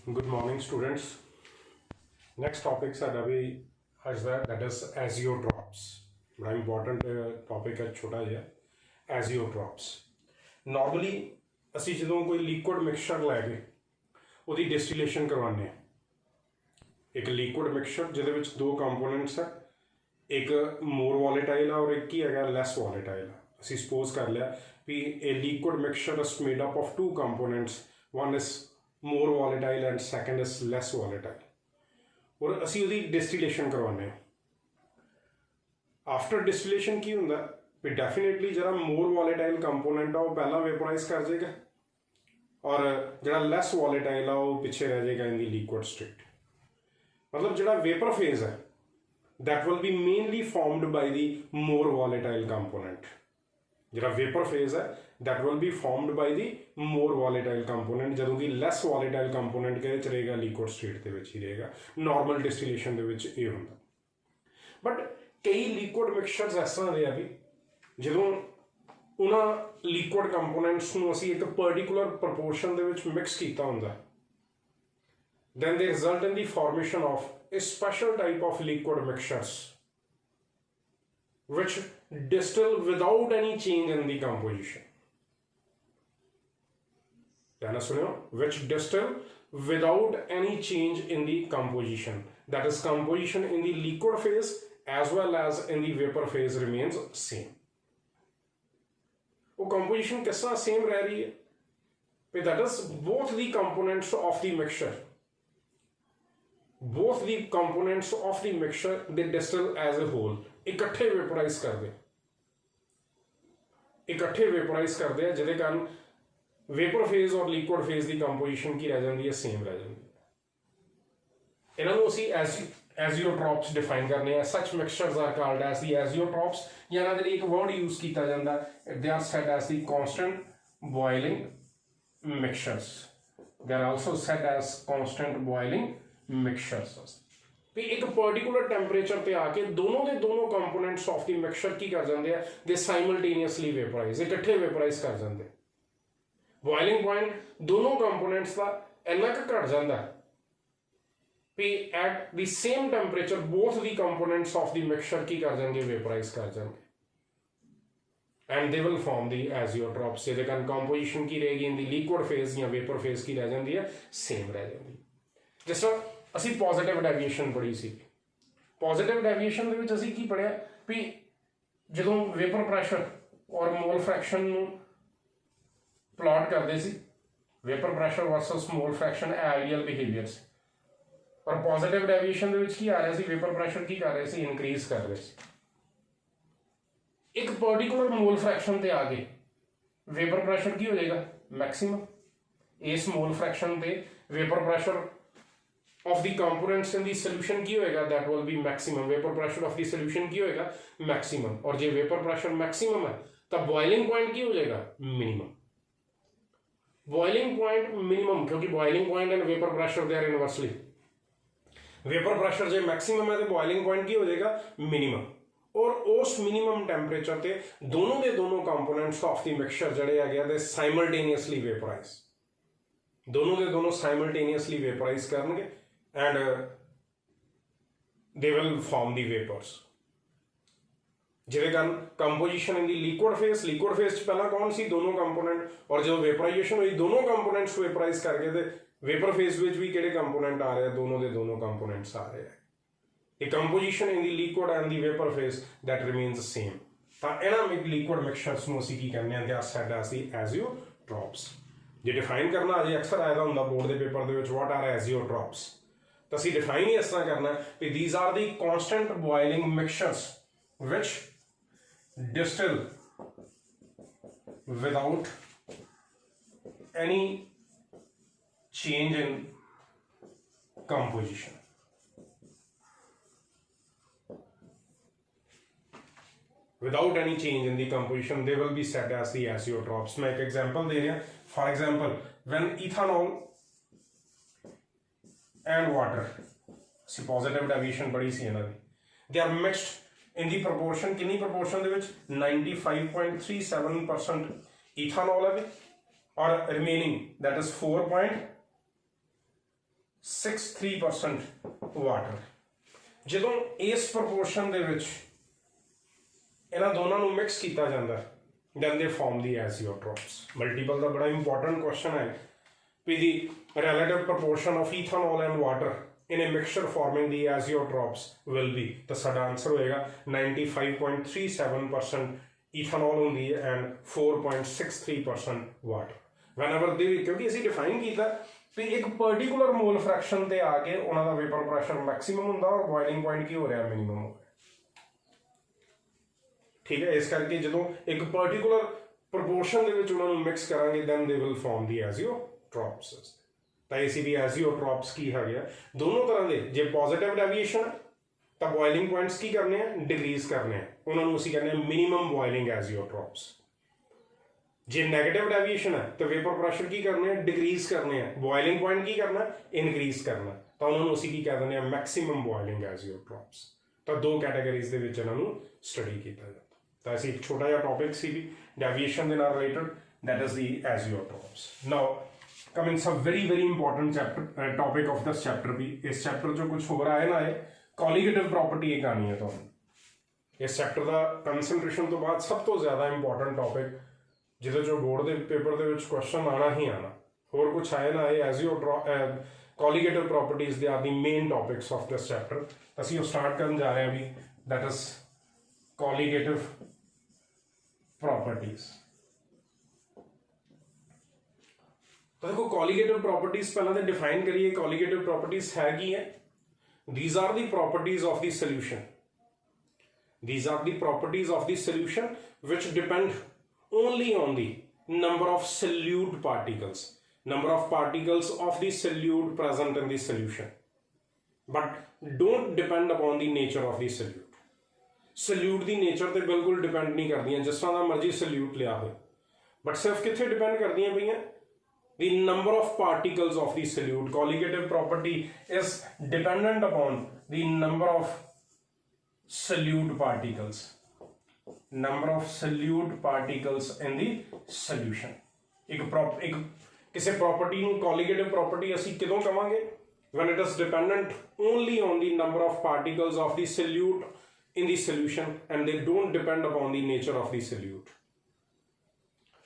Good morning, students. Next topic साडा भी आज दा that is azeotrophs. बड़ा important topic है छोटा जिहा azeotrophs. Normally ਅਸੀਂ ਜਦੋਂ ਕੋਈ liquid mixture ਲੈ ਕੇ ਉਹਦੀ distillation ਕਰਵਾਉਂਦੇ ਹਾਂ ਇੱਕ liquid mixture ਜਿਹਦੇ ਵਿੱਚ ਦੋ components ਹੈ ਇੱਕ more volatile ਆ ਔਰ ਇੱਕ ਹੀ ਹੈਗਾ less volatile ਆ ਅਸੀਂ suppose ਕਰ ਲਿਆ ਵੀ a liquid mixture is made up of two components. One is more volatile and second is less volatile और असी उदी डिस्टिलेशन करवाने आफ्टर डिस्टिलेशन की हुंदा भी डेफिनेटली जरा मोर वॉलेटाइल कंपोनेंट आ वो पहला वेपोराइज कर जाएगा और जरा लैस वॉलेटाइल आ वो पिछे रह जाएगा इन दी लिक्विड स्टेट मतलब जरा वेपर फेज है that will B mainly formed by the more volatile component जरा वेपर फेज है that will be formed by the more volatile component ਜਦੋਂ कि लैस वॉलेटाइल कंपोनेंट ਕਿਹਦੇ ਚ ਰਹੇਗਾ ਲਿਕੁਇਡ ਸਟੇਟ ਦੇ ਵਿੱਚ ਹੀ ਰਹੇਗਾ ਨਾਰਮਲ ਡਿਸਟਿਲੇਸ਼ਨ ਦੇ ਵਿੱਚ ਇਹ ਹੁੰਦਾ ਬਟ ਕਈ ਲਿਕੁਇਡ ਮਿਕਸਚਰਸ ਇਸ ਤਰ੍ਹਾਂ ਦੇ ਆ ਵੀ ਜਦੋਂ ਉਹਨਾਂ ਲਿਕੁਇਡ ਕੰਪੋਨੈਂਟਸ ਨੂੰ ਅਸੀਂ ਇੱਕ ਪਾਰਟਿਕੂਲਰ ਪ੍ਰੋਪੋਰਸ਼ਨ ਦੇ ਵਿੱਚ ਮਿਕਸ ਕੀਤਾ ਹੁੰਦਾ then they result in the formation of a special type of liquid mixtures which distill without any change in the composition. Which distill without any change in the composition. That is, composition in the liquid phase as well as in the vapor phase remains same. वो composition किस तरह same रह रही है? That is, both the components of the mixture. Both the components of the mixture they distill as a whole. इकट्ठे vaporise कर दे इकट्ठे vaporise करते हैं जिहदे कारण वेपर फेज और लिक्विड फेज की कंपोजिशन की रह जाती है सेम रह जाती है इन्हों असी एजियोट्रॉप्स डिफाइन करने हैं such mixtures are called as the azeotropes या इन्हां दे एक वर्ड यूज किया जाता है they are said as the constant boiling mixtures they are also said as constant boiling mixtures भी एक पर्टिकुलर टैंपरेचर पे आके दोनों के दोनों कंपोनेंट्स ऑफ द मिक्सचर की कर जाते हैं दे साइमल्टेनियसली वेपोराइज इकट्ठे वेपोराइज कर जाते बॉइलिंग पॉइंट दोनों कंपोनेंट्स का इन्ना क घट जाता है भी at the same temperature both the components of the mixture की कर जाएंगे वेपोराइज कर जाएंगे and they will form the azeotropes जिहदे कारण कंपोजिशन की रहेगी इन द लिक्विड फेज या वेपर फेज की रह जाती है सेम रह जाती है जिस तरह असी पॉजिटिव डेविएशन पढ़ी सी पॉजिटिव डेविएशन ਦੇ ਵਿੱਚ ਅਸੀਂ ਕੀ ਪੜਿਆ ਵੀ ਜਦੋਂ वेपर ਪ੍ਰੈਸ਼ਰ और मोल फ्रैक्शन ਨੂੰ प्लॉट करते सी vapour pressure versus mole fraction ideal behaviours और पॉजिटिव डेविएशन ਦੇ ਵਿੱਚ ਕੀ ਆ ਰਿਹਾ ਸੀ वेपर प्रैशर की कर रहे सी इनक्रीज कर रहे सी एक पर्टिकुलर मोल फ्रैक्शन ਤੇ आ गए वेपर प्रैशर की हो जाएगा मैक्सिमम इस मोल फ्रैक्शन ਤੇ vapour pressure of the components in the solution की होएगा that will be maximum vapor pressure of the solution की होएगा maximum और जे vapor pressure maximum है तब boiling point की हो जाएगा minimum boiling point minimum क्योंकि boiling point and vapor pressure they are inversely vapor pressure J maximum है तो boiling point की हो जाएगा minimum और उस minimum temperature ते दोनों के दोनों components of the mixture जड़े आ गया they simultaneously vaporize दोनों के दोनों simultaneously vaporize करेंगे and they will form the vapors जिहदे कारण composition in the liquid phase पहला कौन सी दोनों कंपोनेंट और जो वेपराइजेशन हुई दोनों कंपोनेंट्स वेपराइज करके ते वेपर फेज विच भी किहड़े कंपोनेंट आ रहे हैं दोनों के दोनों कंपोनेंट्स आ रहे हैं the composition in the liquid and the vapor phase that remains same ਤਾਂ ਇਹਨਾਂ लिक्विड मिक्सचर्स ਨੂੰ ਅਸੀਂ ਕੀ ਕਹਿੰਦੇ ਆ they are said as the azeotrophs ਜੇ डिफाइन करना अजे अक्सर आया ਹੁੰਦਾ बोर्ड के पेपर ਦੇ ਵਿੱਚ what are azeotrophs तो असी डिफाइन ही इस तरह करना है these are the constant boiling mixtures which distill without any change in composition. Without any change in the composition they will be set as the azeotrophs. मैं एक एग्जांपल दे रहा for example when ethanol and water see positive deviation बड़ी सी है ना they are mixed in the proportion कितनी proportion दे विच 95.37% ethanol है और remaining that is 4.8 0.63% water. ਜਦੋਂ इस प्रपोर्शन ਦੇ ਵਿੱਚ ਇਹਨਾਂ ਦੋਨਾਂ ਨੂੰ ਮਿਕਸ ਕੀਤਾ ਜਾਂਦਾ then they form the azeotrophs। Multiple ਦਾ बड़ा इंपॉर्टेंट क्वेश्चन है भी the relative proportion of ethanol and water in a mixture forming the azeotrophs will be, तो साडा आंसर होएगा 95.37% ethanol ਹੁੰਦੀ है and 4.63% water। whenever they, क्योंकि ਅਸੀਂ डिफाइन ਕੀਤਾ ਵੀ एक पर्टिकुलर मोल फ्रैक्शन ਤੇ ਆ ਕੇ ਉਹਨਾਂ ਦਾ वेपर प्रेशर मैक्सिमम ਹੁੰਦਾ और बॉइलिंग पॉइंट ਕੀ ਹੋ ਰਿਹਾ मिनिमम हो रहा। ठीक है, इस करके जो एक पर्टिकुलर प्रपोर्शन उन्होंने मिक्स करांगे then they will form the azeotrophs। तो ACB azeotrophs की है गया दोनों तरह के, जो पॉजिटिव डेविएशन है तो बॉइलिंग पॉइंट्स की करने हैं डिक्रीज करने हैं, उन्होंने उसी कहने हैं मिनिमम बॉइलिंग एजियोट्रॉप्स। जो नेगेटिव डेविएशन है तो वेपर प्रेशर की करने हैं डिक्रीज करने हैं, बॉइलिंग पॉइंट की करना इनक्रीज करना, तो उन्होंने उसी की कह देने मैक्सिमम बॉइलिंग एजियोट्रॉप्स। तो दो कैटेगरीज के विच इन्होंने स्टडी किया जाता। तो ऐसे एक छोटा जहा टॉपिक सी भी डेविएशन के नाल related, that is the azeotropes. Now coming some very very important chapter topic of this chapter भी, इस चैप्टर जो कुछ हो रहा है ना है कॉलीगेटिव प्रॉपर्टी एक आनी है। तो इस चैप्टर का कंसनट्रेशन तो बाद सब तो ज़्यादा इंपॉर्टेंट टॉपिक जिहदे जो बोर्ड के पेपर के क्वेश्चन आना ही आना, होर कुछ आए ना आए, colligative properties they are the main topics of this chapter. असीं वो स्टार्ट करन जा रहे हैं अभी, दैट इज कॉलीगेटिव प्रॉपर्टीज। तो देखो कॉलीगेटिव प्रॉपर्टीज पहले तो डिफाइन करिए, कॉलीगेटिव प्रॉपर्टीज है की है, these are the properties of the solution, these are the properties of the solution which depend only on the number of solute particles, number of particles of the solute present in the solution, but don't depend upon the nature of the solute। solute the nature ਤੇ ਬਿਲਕੁਲ depend नहीं करदियां, जिस तरह ਦਾ ਮਰਜ਼ੀ solute ਲਿਆ ਹੋਵੇ, but ਸਿਰਫ ਕਿੱਥੇ डिपेंड करदियां ਪਈਆਂ the number of particles of the solute। colligative property is dependent upon the number of solute particles, number of solute particles in the solution। एक किसी property ਨੂੰ colligative property ਅਸੀਂ ਕਿਦੋਂ ਕਵਾਂਗੇ, when it is dependent only on the number of particles of the solute in the solution and they don't depend upon the nature of the solute।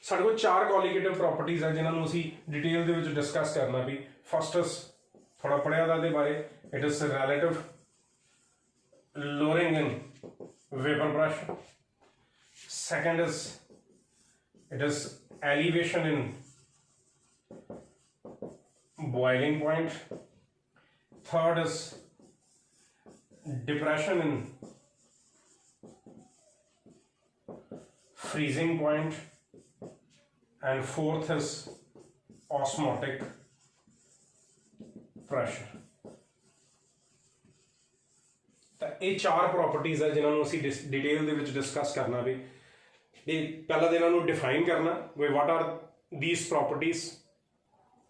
साढ़े को चार colligative properties है जिन्होंने असी डिटेल दे विच discuss करना भी। फर्स्ट इज थोड़ा पढ़िया दे बारे, it is relative lowering in vapour pressure. Second is it is elevation in boiling point. Third is depression in freezing point and fourth is osmotic pressure। तो ये चार प्रॉपर्टीज है जिन्होंने असी डिटेल दे विच डिस्कस करना भी। पहला तो इन्होंने डिफाइन करना वे what are these properties,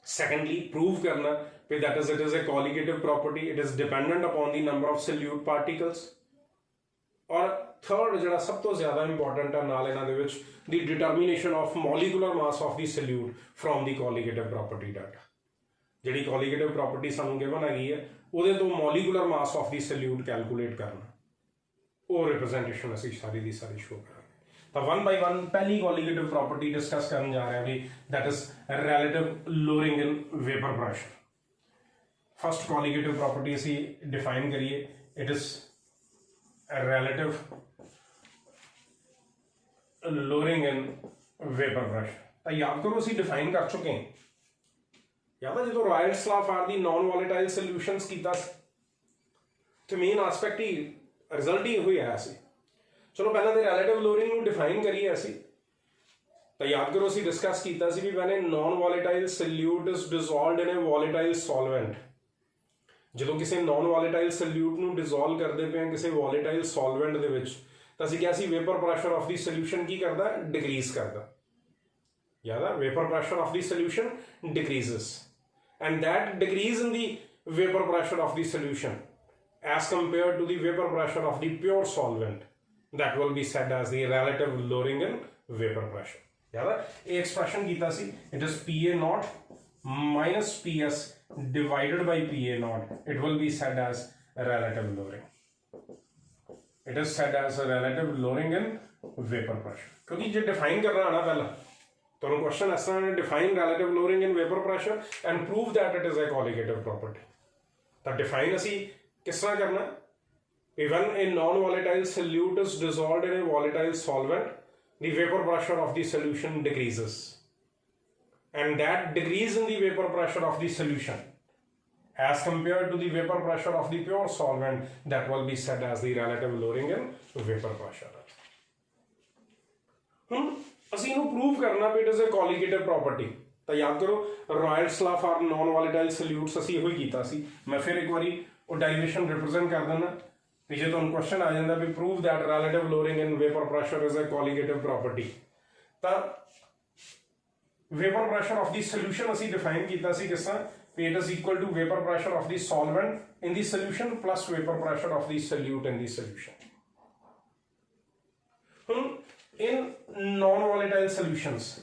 secondly prove करना भी that is it is a colligative property, it is dependent upon the number of solute particles, और थर्ड जो सब तो ज़्यादा इंपॉर्टेंट है नाल इन्हां दे which the determination of molecular mass of the solute from the colligative property data. जिहड़ी कॉलीगेटिव प्रॉपर्टी सानूं गिवन हैगी है उहदे तो molecular mass of the solute calculate करना, वो रिप्रजेंटेशन असीं सारी दी सारी शो करांगे। तो वन बाय वन पहली कॉलीगेटिव प्रॉपर्टी डिस्कस करन जा रहे हैं भी, that is relative lowering in vapour pressure. First colligative property असीं डिफाइन करिए, it is relative lowering in vapor pressure। तो याद करो असीं डिफाइन कर चुके हैं, याद है जो Royals law for the non volatile solutions कीता तो मेन एस्पेक्ट ही रिजल्ट ही हुई है असीं। चलो पहले तो रिलेटिव लोअरिंग नूं डिफाइन करिए असीं। तो याद करो असीं डिस्कस कीता सी भी when a non volatile solute is dissolved in A volatile solvent, जो किसी नॉन वॉलेटाइल सल्यूट नूं डिसॉल्व करते पे हैं किसी वॉलेटाइल सॉल्वेंट दे विच, तो असीं क्या सी vapour pressure of the solution की करदा डिक्रीज करदा। याद है vapour pressure of the solution decreases and that decrease in the vapour pressure of the solution as compared to the vapour pressure of the pure solvent, that will be said as the relative lowering in vapour pressure. याद है एक expression कीता सी, it is PA naught minus PS divided by PA naught, it will be said as relative lowering. It is said as a relative lowering in vapor pressure. क्योंकि जो define करना है ना पहला तो क्वेश्चन इस तरह define relative lowering in vapor pressure and prove that it is a colligative property. तो डिफाइन असी किस तरह करना है? When a non-volatile solute is dissolved in a volatile solvent, the vapor pressure of the solution decreases. And that decrease in the vapor pressure of the solution as compared to the vapor pressure of the pure solvent, that will be said as the relative lowering in vapor pressure. ਅਸੀਂ ਇਹਨੂੰ prove ਕਰਨਾ ਵੀ it is a colligative property ਤਾਂ ਯਾਦ ਕਰੋ ਰॉयल्स ਲਾ for ਨॉन volatile ਸੋਲਿਊਟਸ ਅਸੀਂ ਇਹੋ ਹੀ ਕੀਤਾ ਸੀ ਮੈਂ ਫਿਰ ਇੱਕ ਵਾਰੀ ਉਹ ਡੈਰੀਵੇਸ਼ਨ ਰਿਪਰੈਜ਼ੈਂਟ ਕਰ ਦਿੰਦਾ ਵੀ ਜੇ ਤੁਹਾਨੂੰ ਕੁਐਸਚਨ ਆ ਜਾਂਦਾ ਵੀ prove that relative lowering in vapour pressure is a colligative property ਤਾਂ vapour pressure of the solution ਅਸੀਂ ਡਿਫਾਈਨ ਕੀਤਾ ਸੀ ਕਿਸ ਤਰ੍ਹਾਂ ਵੀ it is equal to vapour pressure of the solvent in the solution plus vapour pressure of the solute in the solution ਹੁਣ in non-volatile solutions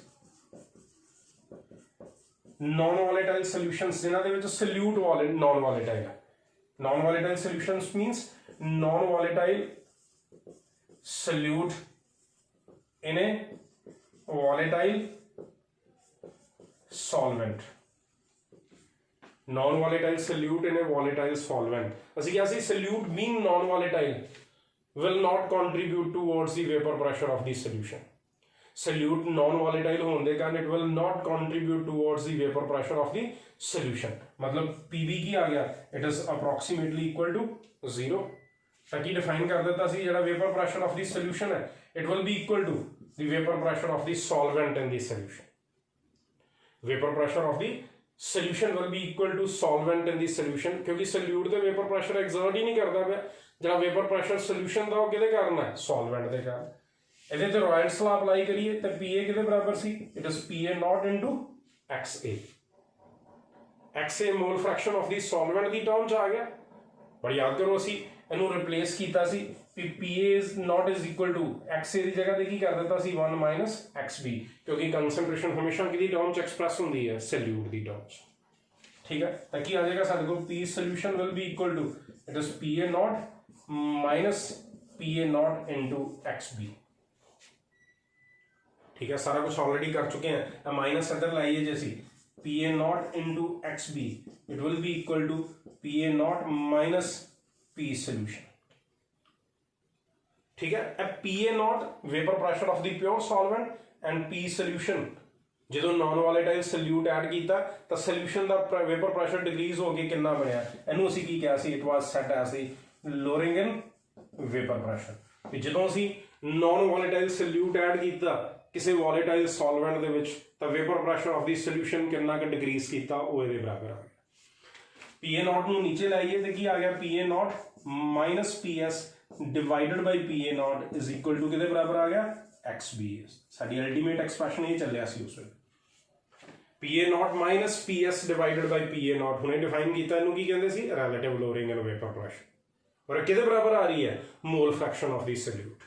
जिन्हां दे विच solute non-volatile है non-volatile solutions means non-volatile solute in a volatile solvent non-volatile solute in a volatile solvent ਅਸੀਂ ਕਿਹਾ ਸੀ solute being non-volatile will not contribute towards the vapor pressure of the solution. Solute non-volatile होने के कारण it will not contribute towards the vapor pressure of the solution. मतलब PB की आ गया it is approximately equal to 0. ताकि define कर देता सी जरा vapor pressure of the solution है it will be equal to the vapor pressure of the solvent in the solution. Vapor pressure of the solution will be equal to solvent in the solution क्योंकि solute ਦੇ vapor pressure exert ही नहीं करता पिया ਜਿਹੜਾ vapour pressure solution ਦਾ ਉਹ ਕਿਹਦੇ ਕਾਰਨ ਹੈ ਸੋਲਵੈਂਟ ਦੇ ਕਾਰਨ ਇਹਦੇ ਤੇ ਰॉयल्स ਲਾ ਅਪਲਾਈ ਕਰੀਏ ਤਾਂ PA ਕਿਹਦੇ ਬਰਾਬਰ ਸੀ it is PA naught into XA XA mole fraction of the solvent ਦੀ ਟਰਮ ਚ ਆ ਗਿਆ ਪਰ ਯਾਦ ਕਰੋ ਅਸੀਂ ਇਹਨੂੰ ਰਿਪਲੇਸ ਕੀਤਾ ਸੀ ਵੀ PA is not is equal to XA ਦੀ ਜਗ੍ਹਾ ਤੇ ਕੀ ਕਰ ਦਿੱਤਾ ਸੀ 1 minus XB ਕਿਉਂਕਿ ਕਨਸੈਂਟ੍ਰੇਸ਼ਨ ਹਮੇਸ਼ਾ ਕਿਹਦੀ ਟਰਮ ਚ ਐਕਸਪ੍ਰੈਸ ਹੁੰਦੀ ਹੈ ਸੋਲਿਊਟ ਦੀ ਟਰਮ ਚ ਠੀਕ ਹੈ ਤਾਂ ਕੀ ਆ ਜਾਏਗਾ ਸਾਡੇ ਕੋਲ P solution will be equal to it is PA naught minus PA naught into XB ठीक है सारा कुछ ऑलरेडी कर चुके हैं माइनस इधर लाइए जैसे PA naught into XB it will be equal to PA naught minus P solution ठीक है अब PA naught vapor pressure of the pure solvent and P solution ਜਦੋਂ ਨॉन ਵੋਲੇਟਾਈਲ ਸੋਲਿਊਟ ਐਡ ਕੀਤਾ ਤਾਂ ਸੋਲੂਸ਼ਨ ਦਾ ਵੇਪਰ ਪ੍ਰੈਸ਼ਰ ਡਿਕਰੀਜ਼ ਹੋ ਕੇ ਕਿੰਨਾ ਬਣਿਆ ਇਹਨੂੰ ਅਸੀਂ ਕੀ ਕਿਹਾ ਸੀ it was set S the lowering in vapour pressure ਤੇ ਜਦੋਂ ਅਸੀਂ ਨॉन ਵੋਲੇਟਾਈਲ ਸੋਲਿਊਟ ਐਡ ਕੀਤਾ ਕਿਸੇ ਵੋਲੇਟਾਈਲ ਸੋਲਵੈਂਟ ਦੇ ਵਿੱਚ ਤਾਂ vapour pressure of the solution ਕਿੰਨਾ ਕੁ ਡਿਕਰੀਜ਼ ਕੀਤਾ ਉਹ ਇਹਦੇ ਬਰਾਬਰ ਆ ਗਿਆ PA naught ਨੂੰ ਨੀਚੇ ਲਾਈਏ ਤੇ ਕੀ ਆ ਗਿਆ PA naught minus PS divided by PA naught is equal to ਕਿਹਦੇ ਬਰਾਬਰ ਆ ਗਿਆ XB ਸਾਡੀ ਅਲਟੀਮੇਟ ਐਕਸਪ੍ਰੈਸ਼ਨ ਇਹ ਚੱਲਿਆ ਸੀ ਉਸ ਵੇਲੇ PA naught minus PS divided by PA naught ਹੁਣੇ ਡਿਫਾਈਨ ਕੀਤਾ ਇਹਨੂੰ ਕੀ ਕਹਿੰਦੇ ਸੀ relative lowering in vapour pressure ਔਰ ਕਿਹਦੇ ਬਰਾਬਰ ਆ ਰਹੀ ਹੈ mole fraction of the solute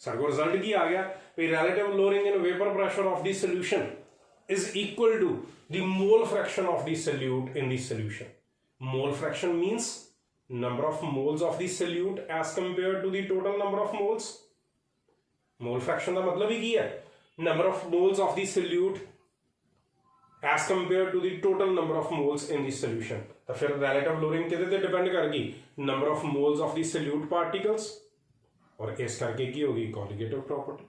ਸਾਡੇ ਕੋਲ ਰਿਜ਼ਲਟ ਕੀ ਆ ਗਿਆ ਵੀ relative lowering in vapour pressure of the solution is equal to the mole fraction of the solute in the solution. Mole fraction means number of moles of the solute as compared to the total number of moles. Mole fraction ਦਾ ਮਤਲਬ ਹੀ ਕੀ ਹੈ number of moles of the solute as compared to the total number of moles in the solution. ਤਾਂ ਫਿਰ relative loading ਕਿਹਦੇ ਤੇ depend ਕਰ ਗਈ number of moles of the solute particles ਔਰ ਇਸ ਕਰਕੇ ਕੀ ਹੋਗੀ colligative property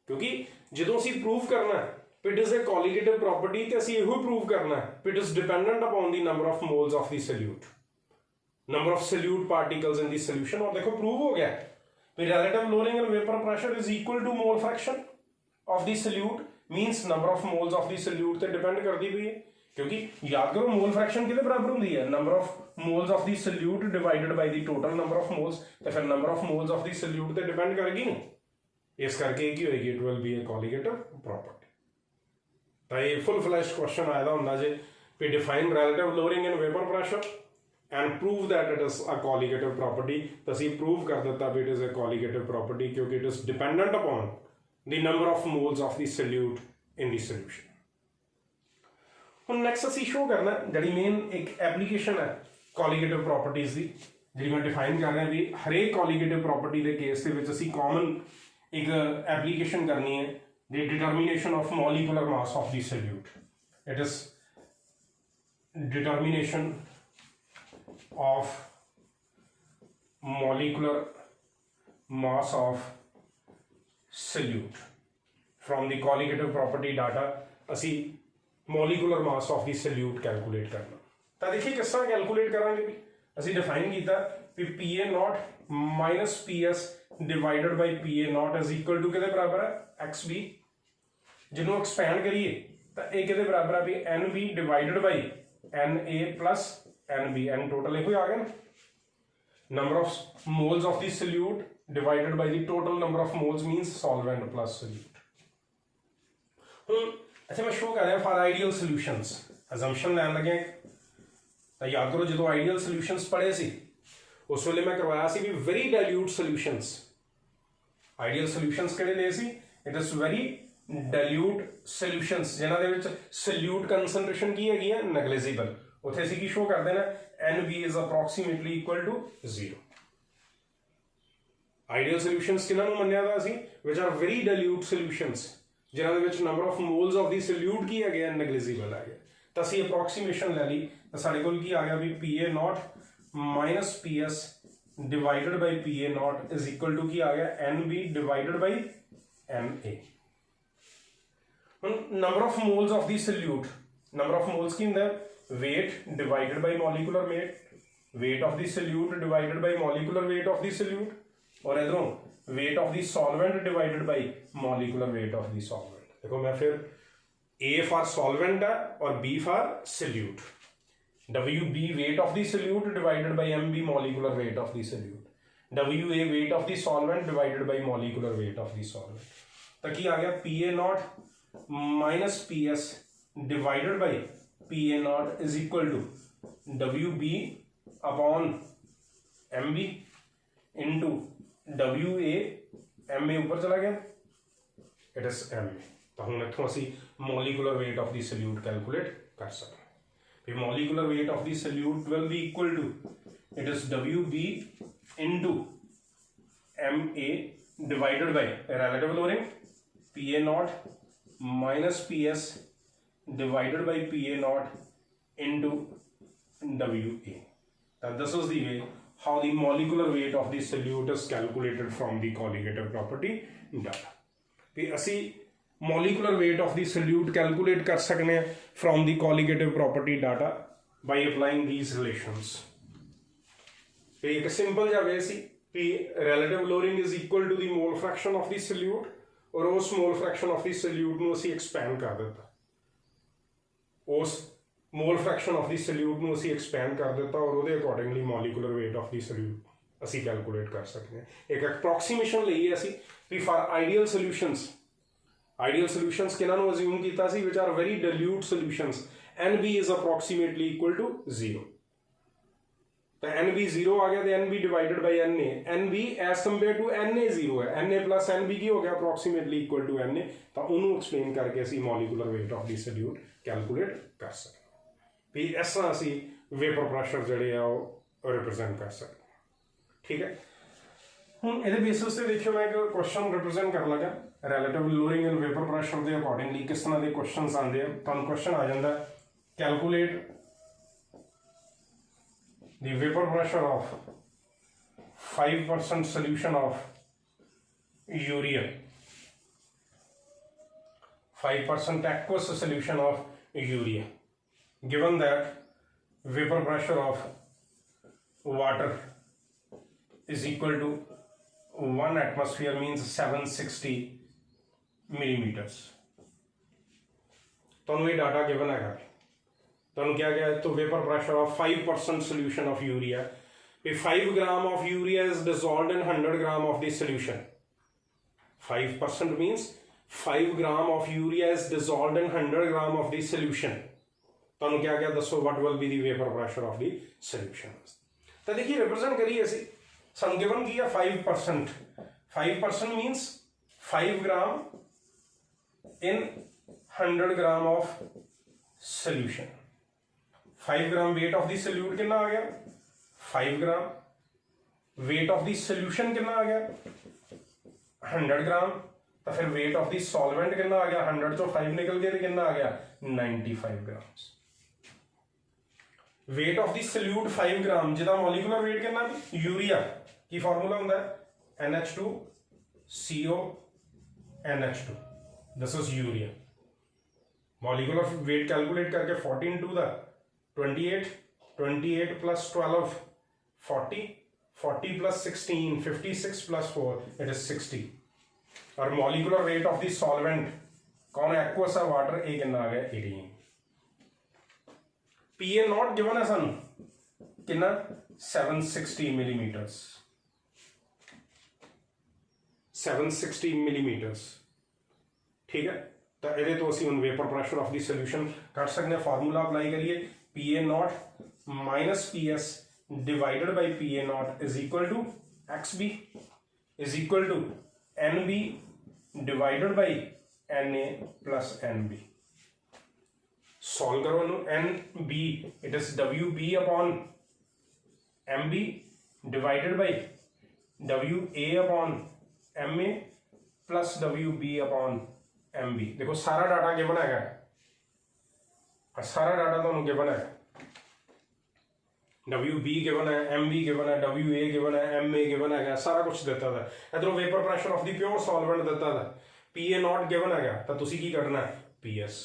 ਕਿਉਂਕਿ ਜਦੋਂ ਅਸੀਂ ਪ੍ਰੂਵ ਕਰਨਾ it is a colligative property ਤੇ ਅਸੀਂ ਇਹੋ ਪ੍ਰੂਵ ਕਰਨਾ it is dependent upon the number of moles of the solute number of solute particles in the solution ਔਰ ਦੇਖੋ ਪ੍ਰੂਵ ਹੋ ਗਿਆ relative loading and vapor pressure is equal to mole fraction of the solute means number of moles of the solute ਤੇ depend ਕਰਦੀ ਪਈ ਹੈ ਕਿਉਂਕਿ ਯਾਦ ਕਰੋ mole fraction ਕਿਹਦੇ ਬਰਾਬਰ ਹੁੰਦੀ ਹੈ number of moles of the solute divided by the total number of moles ਤੇ ਫਿਰ number of moles of the solute ਤੇ depend ਕਰੇਗੀ ਨਾ ਇਸ ਕਰਕੇ ਕੀ ਹੋਏਗੀ it will be a colligative property ਤਾਂ ਇਹ ਫੁੱਲ ਫਲੈਸ਼ ਕੁਐਸਚਨ ਆਇਆ ਹੁੰਦਾ ਜੇ ਵੀ define relative lowering in vapour pressure and prove that it is a colligative property ਤਾਂ ਅਸੀਂ ਪ੍ਰੂਵ ਕਰ ਦਿੱਤਾ ਵੀ it is a colligative property ਕਿਉਂਕਿ it is dependent upon the number of moles of the solute in the solution ਹੁਣ next ਅਸੀਂ show ਕਰਨਾ ਜਿਹੜੀ ਮੇਨ ਇੱਕ ਐਪਲੀਕੇਸ਼ਨ ਹੈ ਕੋਲੀਗੇਟਿਵ ਪ੍ਰੋਪਰਟੀਜ਼ ਦੀ, ਜਿਹੜੀ ਮੈਂ ਡਿਫਾਈਨ ਕਰ ਰਿਹਾ ਵੀ ਹਰੇਕ ਕੋਲੀਗੇਟਿਵ ਪ੍ਰੋਪਰਟੀ ਦੇ ਕੇਸ ਦੇ ਵਿੱਚ ਅਸੀਂ ਕਾਮਨ ਇੱਕ ਐਪਲੀਕੇਸ਼ਨ ਕਰਨੀ ਹੈ, the determination of molecular mass of the solute. It is determination of molecular mass of solute. From the colligative property data ਅਸੀਂ molecular mass of the solute calculate ਕਰਨਾ। ਤਾਂ ਦੇਖिए किस तरह calculate करांगे भी ਅਸੀਂ define ਕੀਤਾ ਵੀ PA naught minus PS divided by PA naught is equal to किहदे बराबर है XB। ਜਿਹਨੂੰ ਐਕਸਪੈਂਡ ਕਰੀਏ ਤਾਂ ਇਹ ਕਿਹਦੇ ਬਰਾਬਰ ਆ ਵੀ NB divided by NA plus NB, N total ਇਹੋ ਆ ਗਿਆ ਨਾ, number of moles of the solute divided by the total number of moles means solvent plus solute. ਹੁਣ ਇੱਥੇ ਮੈਂ ਸ਼ੋ ਕਰ ਰਿਹਾ ਫਾਰ ਆਈਡੀਅਲ ਸੋਲਿਊਸ਼ਨਸ, ਅਜ਼ੰਪਸ਼ਨ ਲੈਣ ਲੱਗੇ ਤਾਂ ਯਾਦ ਕਰੋ ਜਦੋਂ ਆਈਡੀਅਲ ਸੋਲਿਊਸ਼ਨਸ ਪੜ੍ਹੇ ਸੀ ਉਸ ਵੇਲੇ ਮੈਂ ਕਰਵਾਇਆ ਸੀ ਵੀ very dilute solutions. Ideal solutions ਕਿਹੜੇ ਲਏ ਸੀ? It is very dilute solutions ਜਿਨ੍ਹਾਂ ਦੇ ਵਿੱਚ ਸੋਲਿਊਟ ਕਨਸੈਂਟ੍ਰੇਸ਼ਨ ਕੀ ਹੈਗੀ ਹੈ ਨੈਗਲੀਜੀਬਲ। ਉੱਥੇ ਅਸੀਂ ਕੀ ਸ਼ੋ ਕਰਦੇ ਨਾ NB is approximately equal to 0। Ideal solutions ਕਿਹਨਾਂ ਨੂੰ ਮੰਨਿਆ ਦਾ ਸੀ? Which are very dilute solutions ਜਿਨ੍ਹਾਂ ਦੇ ਵਿੱਚ number of moles of the solute ਕੀ ਹੈਗੇ ਆ ਨੈਗਲੀਜੀਬਲ ਆ ਗਿਆ। ਤਾਂ ਅਸੀਂ ਅਪਰੋਕਸੀਮੇਸ਼ਨ ਲੈ ਲਈ ਤਾਂ ਸਾਡੇ ਕੋਲ ਕੀ ਆ ਗਿਆ ਵੀ PA naught minus PS divided by PA naught is equal to ਕੀ ਆ ਗਿਆ NB divided by NA। ਹੁਣ number of moles of the solute, number of moles ਕੀ ਹੁੰਦਾ weight divided by molecular weight, weight of the solute divided by molecular weight of the solute, और इधरों weight of the solvent divided by molecular weight of the solvent। देखो मैं फिर A for solvent है और B for solute, WB weight of the solute divided by MB molecular weight of the solute, WA weight of the solvent divided by molecular weight of the solvent। तो की आ गया PA naught minus PS divided by PA naught is equal to WB upon MB into WA, MA ऊपर चला गया, it is MA। तो हम इत्थों असी molecular weight of the solute calculate कर सकते हैं। फिर molecular weight of the solute will be equal to it is WB into MA divided by relative lowering PA naught minus PS divided by PA naught into WA। Now this is the way how the molecular weight of the solute is calculated from the colligative property data। फिर असी molecular weight of the solute calculate कर सकते हैं from the colligative property data by applying these relations। फिर एक simple जा way सी कि relative lowering is equal to the mole fraction of the solute और उस mole fraction of the solute ਨੂੰ ਅਸੀਂ ਐਕਸਪੈਂਡ ਕਰ ਦਿੱਤਾ, ਉਸ mole fraction of the solute ਨੂੰ ਅਸੀਂ ਐਕਸਪੈਂਡ ਕਰ ਦਿੱਤਾ ਔਰ ਉਹਦੇ accordingly molecular weight of the solute ਅਸੀਂ ਕੈਲਕੂਲੇਟ ਕਰ ਸਕਦੇ ਹਾਂ। ਇੱਕ ਅਪਰੋਕਸੀਮੇਸ਼ਨ ਲਈ ਅਸੀਂ ਵੀ ਫਾਰ ਆਈਡੀਅਲ ਸੋਲਿਊਸ਼ਨਸ ਕਿਹਨਾਂ ਨੂੰ ਅਸਿਊਮ ਕੀਤਾ ਸੀ which are very dilute solutions, NB is approximately equal to 0। तो NB 0 आ गया तो NB divided by NA, NB as compare to NA 0 है, NA प्लस NB की हो गया अप्रोक्सीमेटली इक्वल टू NA। तो उन्होंने एक्सप्लेन करके असी molecular weight of the solute calculate कर सकते हैं। इस तरह असी वेपर प्रेशर जिहड़े आ वो रिप्रेजेंट कर सकते हैं। ठीक है, हुण इहदे बेसिस ते देखियो मैं एक क्वेश्चन रिप्रेजेंट कर लगा relative lowering in vapour pressure के अकॉर्डिंगली किस तरह के क्वेश्चन आते हैं। तो क्वेश्चन आ जाता है calculate the vapor pressure of 5% solution of urea, 5% aqueous solution of urea, given that vapor pressure of water is equal to 1 atmosphere means 760 millimeters। तो ये डाटा गिवन है तो क्या गया तो vapour pressure of 5% solution of urea, 5 gram of urea is dissolved in 100 gram of the solution। 5% means 5 gram of urea is dissolved in 100 gram of the solution। तो क्या गया दसो what will be the vapor pressure of the solution। तो देखिए represent करिए ऐसे सन given किया 5%, 5% means 5 gram in 100 gram of solution. 5 gram weight of the salute कितना आ गया 5 ग्राम, वेट ऑफ द सॉल्यूशन कितना आ गया 100 ग्राम, तो फिर वेट ऑफ द सॉल्वेंट कितना आ गया 100 चो 5 निकल गया तो कितना आ गया 95 gram. Weight of the solute 5 gram जिहदा मॉलिक्यूलर वेट कितना यूरिया की फार्मूला हुंदा है NH2CO NH2, this is urea. Molecular weight calculate करके 14 to the 28, 28 plus 12 40, 40 plus 16 56 plus 4 it is 60। और molecular weight of the solvent कौन है एक्वस है वाटर ए कितना आ गया 18। पीए नॉट गिवन है सन कितना 760 मिलीमीटर्स, 760 मिलीमीटर्स, ठीक है। तो ये तो असं हम vapour pressure of the solution कर सकते हैं, फार्मूला अप्लाई करिए P A naught minus P S divided by P A naught is equal to X B is equal to N B divided by N A plus N B. Solve करो इनू N B it is W B upon M B divided by W A upon M A plus W B upon M B. देखो सारा data given है, सारा data तो given है, W B given है, M B given है, W A given है, M A given है, सारा कुछ दिता था। इधरों vapour pressure of the pure solvent दिता था, पी ए नॉट गिवन है, तो तुसी की करना है पी एस,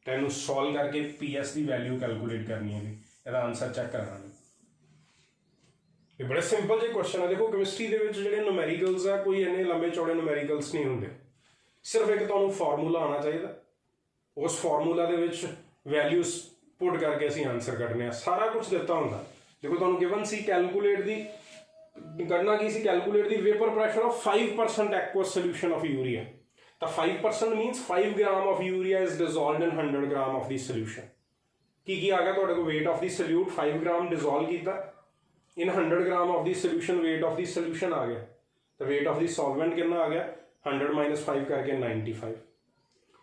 तेन सॉल्व करके पी एस की वैल्यू कैलकुलेट करनी है, इसका आंसर चेक करना है। ये बड़े सिंपल जो क्वेश्चन है। देखो केमिस्ट्री के जो न्यूमेरिकल्स है कोई इन्ने लंबे चौड़े न्यूमेरिकल्स नहीं होंगे, सिर्फ एक तो फार्मूला आना चाहिए, उस फार्मूला के वैल्यूज पुट करके असीं आंसर कढ़ने, सारा कुछ दिता होंगे। देखो तुहानूं गिवन सी कैलकुलेट दी करना की सी, कैलकुलेट दी vapour pressure of 5% aqueous solution of urea, तो 5% means 5 gram of urea is dissolved in 100 gram of the solution. की आ गया तुहाडे कोल weight of the solute 5 gram dissolve किया in 100 gram of the solution, weight of the solution आ गया, तो वेट ऑफ द सॉल्वेंट कितना आ गया 100 माइनस 5 करके 95।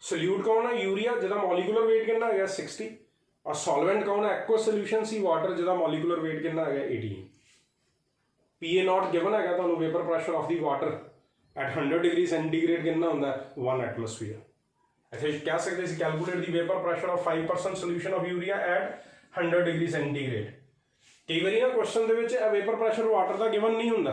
सोल्यूट कौन है यूरिया जिहदा मॉलिक्यूलर वेट कितना आ गया 60, और सॉल्वेंट कौन है एक्वस सोल्यूशन सी वाटर जिहदा मॉलिक्यूलर वेट कितना आ गया 18। पी ए नॉट गिवन है तुहानूं vapour pressure of the water at 100 degree centigrade कितना होंदा 1 एटमोसफीयर। ऐसे कह सकते हैं calculate the vapour pressure of 5% solution of urea at 100 degree centigrade. कई बार ना क्वेश्चन के वेपर प्रेशर वाटर का गिवन नहीं होंदा,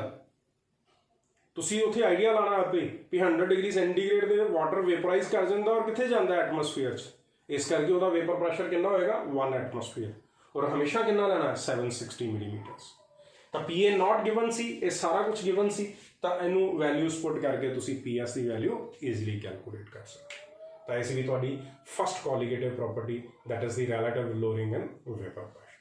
तुसी उत्थे आइडिया लाना आपे भी 100 डिग्री सेंटीग्रेड दे वाटर वेपराइज कर जाता और कितने जाता एटमोसफीयर, इस करके उसका वेपर प्रेशर कितना होएगा 1 एटमोसफीयर, और हमेशा कितना लेना है 760 मिलीमीटर्स। तो पी ए नॉट गिवन सी, ये सारा कुछ गिवन सी, तो इनू वैल्यूज पुट करके तुसी पी एस की वैल्यू ईजिली कैलकुलेट कर सकते। तो इस भी तुहाडी first colligative property that is the relative lowering in vapour pressure.